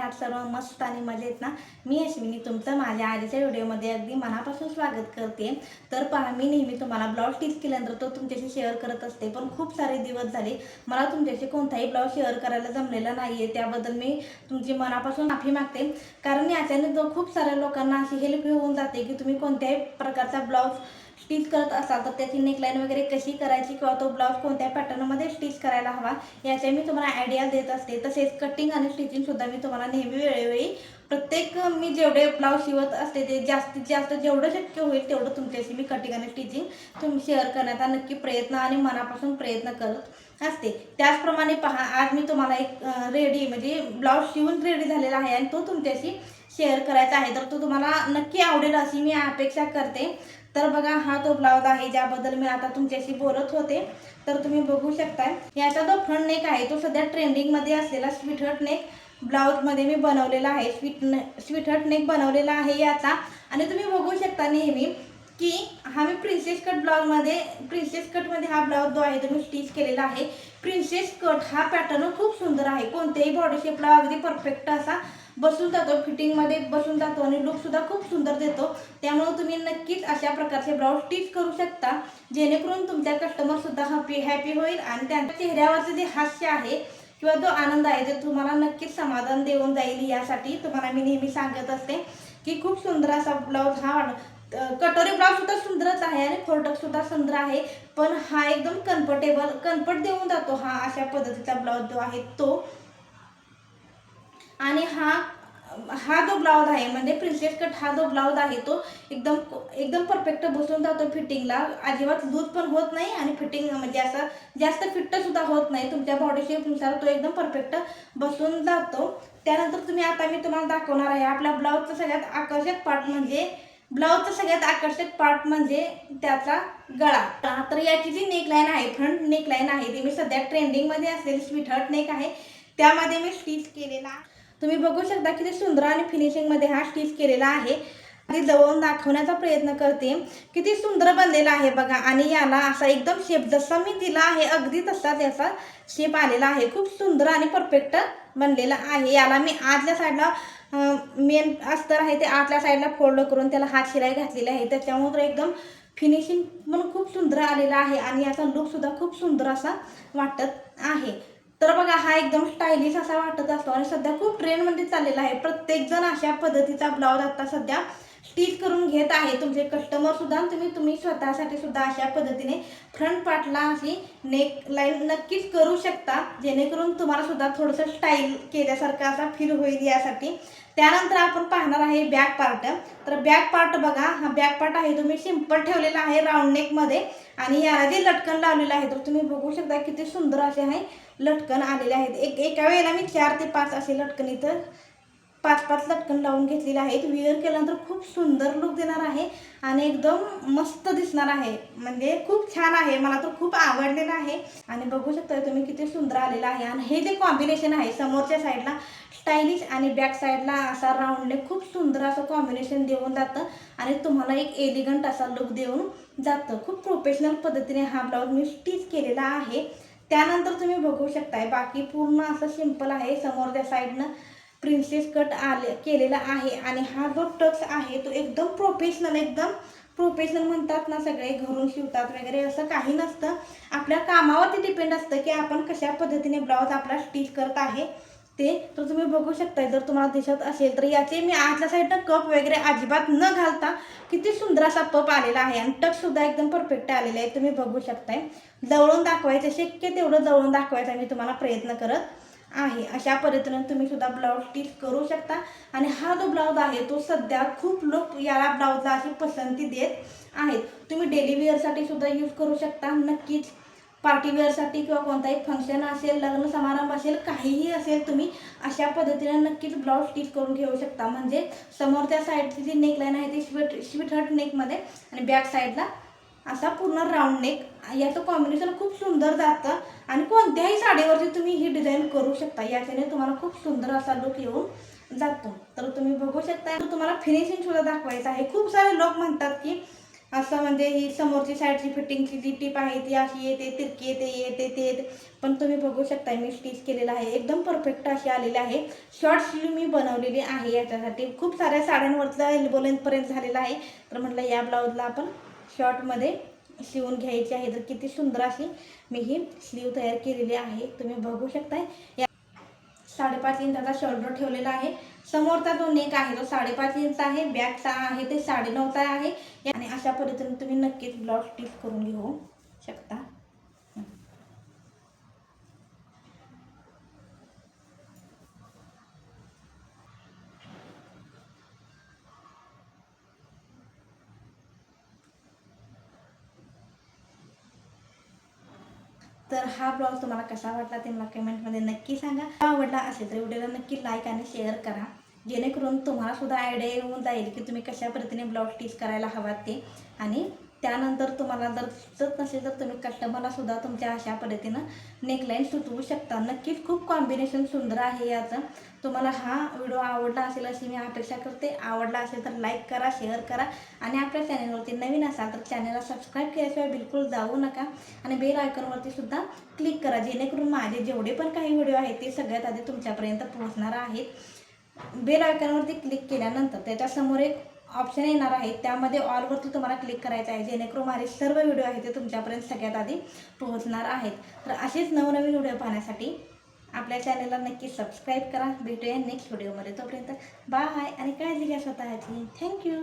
आहात सर्व मस्त आणि मजेत ना? मी अश्विनी तुमचं माझ्या आधीच्या व्हिडिओमध्ये अगदी मनापासून स्वागत करते। तर पहा, मी नेहमी तुम्हाला ब्लाऊज स्टिच केल्यानंतर तो तुमच्याशी शेअर करत असते, पण खूप सारे दिवस झाले मला तुमच्याशी कोणताही ब्लाऊज शेअर करायला जमलेला नाहीये। त्याबद्दल मी तुमची मनापासून माफी मागते, कारण याच्याने खूप साऱ्या लोकांना अशी हेल्प होऊन जाते की तुम्ही कोणत्याही प्रकारचा ब्लाऊज स्टिच करत असाल तर त्याची नेकलाईन वगैरे कशी करायची किंवा तो ब्लाऊज कोणत्या पॅटर्नमध्ये स्टिच करायला हवा याचे मी तुम्हाला आयडिया देत असते। तसेच कटिंग आणि स्टिचिंग सुद्धा मी तुम्हाला नेहमी वेळोवेळी प्रत्येक मी जेवढे ब्लाऊज शिवत असते ते जास्तीत जास्त जेवढं शक्य होईल तेवढं तुमच्याशी मी कटिंग आणि स्टिचिंग शेअर करण्याचा नक्की प्रयत्न आणि मनापासून प्रयत्न करत असते। त्याचप्रमाणे पहा, आज मी तुम्हाला एक रेडी म्हणजे ब्लाऊज शिवून रेडी झालेला आहे आणि तो तुमच्याशी शेअर करायचा आहे, तर तो तुम्हाला नक्की आवडेल अशी मी अपेक्षा करते। तर बघा, हा तो ब्लाऊज आहे ज्याबद्दल मी आता तुमच्याशी बोलत होते। तर तुम्ही बघू शकताय, याचा जो फ्रंट नेक आहे तो सध्या ट्रेंडिंगमध्ये असलेला स्वीटहर्ट नेक ब्लाऊजमध्ये मी बनवलेला आहे। स्वीटहर्ट नेक बनवलेला आहे याचा। आणि तुम्ही बघू शकता नेहमी की हा मी प्रिन्सेस कटमध्ये हा ब्लाऊज जो आहे तो मी स्टिच केलेला आहे। प्रिन्सेस कट हा पॅटर्न खूप सुंदर आहे, कोणत्याही बॉडी शेपला अगदी परफेक्ट असा बसून जातो, फिटिंगमध्ये बसून जातो आणि लुक सुद्धा खूप सुंदर देतो। त्यामुळे तुम्ही नक्कीच अशा प्रकारचे ब्लाऊज स्टिच करू शकता, जेणेकरून तुमच्या कस्टमर सुद्धा हॅपी होईल आणि त्यांच्या चेहऱ्यावरचे जे हास्य आहे किंवा जो आनंद आहे ते तुम्हाला नक्कीच समाधान देऊन जाईल। यासाठी तुम्हाला मी नेहमी सांगत असते की खूप सुंदर असा ब्लाऊज हा कटोरी ब्लाऊज सुद्धा सुंदरच आहे आणि फोल्डर सुद्धा सुंदर आहे, पण हा एकदम कम्फर्ट देऊन जातो हा अशा पद्धतीचा ब्लाऊज जो आहे तो। आणि हा जो ब्लाऊज आहे म्हणजे प्रिन्सेस कट हा जो ब्लाऊज आहे तो एकदम परफेक्ट बसून जातो फिटिंगला, अजिबात लूज पण होत नाही आणि फिटिंग म्हणजे असं जास्त फिट्ट सुद्धा होत नाही, तुमच्या बॉडी शेपनुसार तो एकदम परफेक्ट बसून जातो। त्यानंतर आता मी तुम्हाला दाखवणार आहे आपल्या ब्लाऊजचा सगळ्यात आकर्षक पार्ट म्हणजे त्याचा गळा। तर याची जी नेकलाईन आहे, फ्रंट नेकलाईन आहे, ती मी सध्या ट्रेंडिंगमध्ये असलेली स्वीटहर्ट नेक आहे त्यामध्ये मी स्टिच केलेला। तुम्ही बघू शकता किती सुंदर आणि फिनिशिंगमध्ये हा स्टिच केलेला आहे। आधी जवळून दाखवण्याचा प्रयत्न करते, किती सुंदर बनलेला आहे बघा। आणि याला असा एकदम शेप जसा मी दिला आहे अगदी तसाच याचा शेप आलेला आहे, खूप सुंदर आणि परफेक्ट बनलेला आहे। याला मी आतल्या साईडला मेन अस्तर आहे ते आतल्या साईडला फोल्ड करून त्याला हात शिलाई घातलेली आहे, त्याच्यामुळे एकदम फिनिशिंग पण खूप सुंदर आलेला आहे आणि याचा लुक सुद्धा खूप सुंदर असा वाटत आहे। तर बघा, हा एकदम स्टायलिश असा वाटत असतो आणि सध्या खूप ट्रेंडमध्ये चाललेला आहे। प्रत्येक जण अशा पद्धतीचा ब्लाऊज आता सध्या स्टिच करून घेत आहे, तुमचे कस्टमर सुद्धा तुम्ही स्वतःसाठी सुद्धा अशा पद्धतीने फ्रंट पार्टला अशी नेक लाईन नक्कीच करू शकता, जेणेकरून तुम्हाला सुद्धा थोडंसं स्टाईल केल्यासारखं असा फील होईल यासाठी। त्यानंतर आपण पाहणार आहे बॅक पार्ट। तर बॅक पार्ट बघा, हा बॅक पार्ट आहे तुम्ही सिंपल ठेवलेला आहे राऊंड नेकमध्ये आणि याला जे लटकन लावलेलं आहे तर तुम्ही बघू शकता किती सुंदर असे आहे लटकन आलेले आहेत। एका वेळेला मी 4 ते 5 असे लटकन इथं 5-5 लटकन लावून घेतलेले आहेत। वेअर केल्यानंतर खूप सुंदर लुक देणार आहे आणि एकदम मस्त दिसणार आहे, म्हणजे खूप छान आहे, मला तर खूप आवडलेलं आहे। आणि बघू शकता तुम्ही किती सुंदर आलेलं आहे। आणि हे जे कॉम्बिनेशन आहे समोरच्या साईडला स्टायलिश आणि बॅक साईडला असा राऊंड नेक खूप सुंदर असं कॉम्बिनेशन देऊन जातं आणि तुम्हाला एक एलिगंट असा लुक देऊन जातं। खूप प्रोफेशनल पद्धतीने हा ब्लाऊज मी स्टिच केलेला आहे। त्यानंतर तुम्ही बघू शकताय बाकी पूर्ण असं सिंपल आहे, समोरच्या साईडनं प्रिन्सेस कट केलेला आहे आणि हा जो टक्स आहे तो एकदम प्रोफेशनल म्हणतात ना, सगळे घरून शिवतात वगैरे असं काही नसतं, आपल्या कामावरती डिपेंड असतं की आपण कशा पद्धतीने ब्लाऊज आपला स्टिच करत आहे ते। तर तुम्ही बघू शकताय, जर तुम्हाला दिसत असेल तर याचे मी आतल्या साईडनं कप वगैरे अजिबात न घालता किती सुंदर असा पप आलेला आहे आणि टक्स सुद्धा एकदम परफेक्ट आलेला आहे, तुम्ही बघू शकताय। जवळून दाखवायचं, शक्य तेवढं जवळून दाखवायचा मी तुम्हाला प्रयत्न करत आहे। अशा पद्धतीने तुम्ही सुद्धा ब्लाऊज स्टिच करू शकता। आणि हा जो ब्लाऊज आहे तो सध्या खूप लोक याला ब्लाऊजला अशी पसंती देत आहेत। तुम्ही डेली वेअरसाठी सुद्धा यूज करू शकता नक्कीच, पार्टी वेअरसाठी किंवा कोणताही फंक्शन असेल, लग्न समारंभ असेल, काहीही असेल, तुम्ही अशा पद्धतीने नक्कीच ब्लाऊज स्टिच करून घेऊ शकता। म्हणजे समोरच्या साईडची जी नेकलाईन आहे ती स्वीटहर्ट नेकमध्ये आणि बॅक साईडला असा पूर्ण राऊंड नेक, याचं कॉम्बिनेशन खूप सुंदर जातं आणि कोणत्याही साडीवरती तुम्ही ही डिझाईन करू शकता, याच्याने तुम्हाला खूप सुंदर असा लुक येऊन जातो। तर तुम्ही बघू शकता, तुम्हाला फिनिशिंग सुद्धा दाखवायचं आहे। खूप सारे लोक म्हणतात की असं म्हणजे ही समोरची साईडची फिटिंगची जी टीप आहे ती अशी येते, तिरकी येते ते येते. पण तुम्ही बघू शकता मी स्टिच केलेलं आहे, एकदम परफेक्ट अशी आलेली आहे. शॉर्ट स्लीव मी बनवलेली आहे याच्यासाठी. खूप साऱ्या साड्यांवरचा एल्बो लेंथपर्यंत झालेला आहे, तर म्हटलं या ब्लाऊजला आपण शॉर्टमध्ये शिवून घ्यायची आहे. तर किती सुंदर अशी मी ही स्लीव तयार केलेली आहे, तुम्ही बघू शकताय. 5.5 इंचाचा शोल्डर ठेवलेला आहे. समोरचा जो नेक आहे तो 5.5 इंच आहे, बॅकचा आहे ते 9.5चा आहे. आणि अशा पद्धतीने तुम्ही नक्कीच ब्लाऊज स्टिच करून घेऊ शकता. तर हा ब्लॉग तुम्हाला कसा वाटला ते मला कमेंटमध्ये नक्की सांगा. आवडला असेल तर व्हिडिओला नक्की लाईक आणि शेअर करा, जेणेकरून तुम्हाला सुद्धा आयडिया येऊन जाईल की तुम्ही कशा पद्धतीने ब्लाऊज स्टिच करायला हवात ते. आणि त्यानंतर तुम्हाला जर सुचत नसेल तर तुम्ही कस्टमरला सुद्धा तुमच्या अशा पद्धतीनं नेकलाईन सुचवू शकता. नक्कीच खूप कॉम्बिनेशन सुंदर आहे याचं. तुम्हाला हा व्हिडिओ आवडला असेल अशी मी अपेक्षा करते. आवडला असेल तर लाईक करा, शेअर करा आणि आपल्या चॅनलवरती नवीन असाल तर चॅनलला सबस्क्राईब केल्याशिवाय बिलकुल जाऊ नका. आणि बेल आयकॉनवरती सुद्धा क्लिक करा, जेणेकरून माझे जेवढे पण काही व्हिडिओ आहेत ते सगळ्यात आधी तुमच्यापर्यंत पोहोचणार आहेत. बेल आयकॉनवरती क्लिक केल्यानंतर त्याच्यासमोर एक ऑप्शन येणार आहे, त्यामध्ये ऑलवरती तुम्हाला क्लिक करायचं आहे, जेणेकरून माझे सर्व व्हिडिओ आहेत ते तुमच्यापर्यंत सगळ्यात आधी पोहोचणार आहेत. तर असेच नवनवीन व्हिडिओ पाहण्यासाठी आपल्या चॅनलला नक्की सबस्क्राईब करा. भेटूया नेक्स्ट व्हिडिओमध्ये. तोपर्यंत बाय आणि काळजी घ्या स्वतःची. थँक्यू.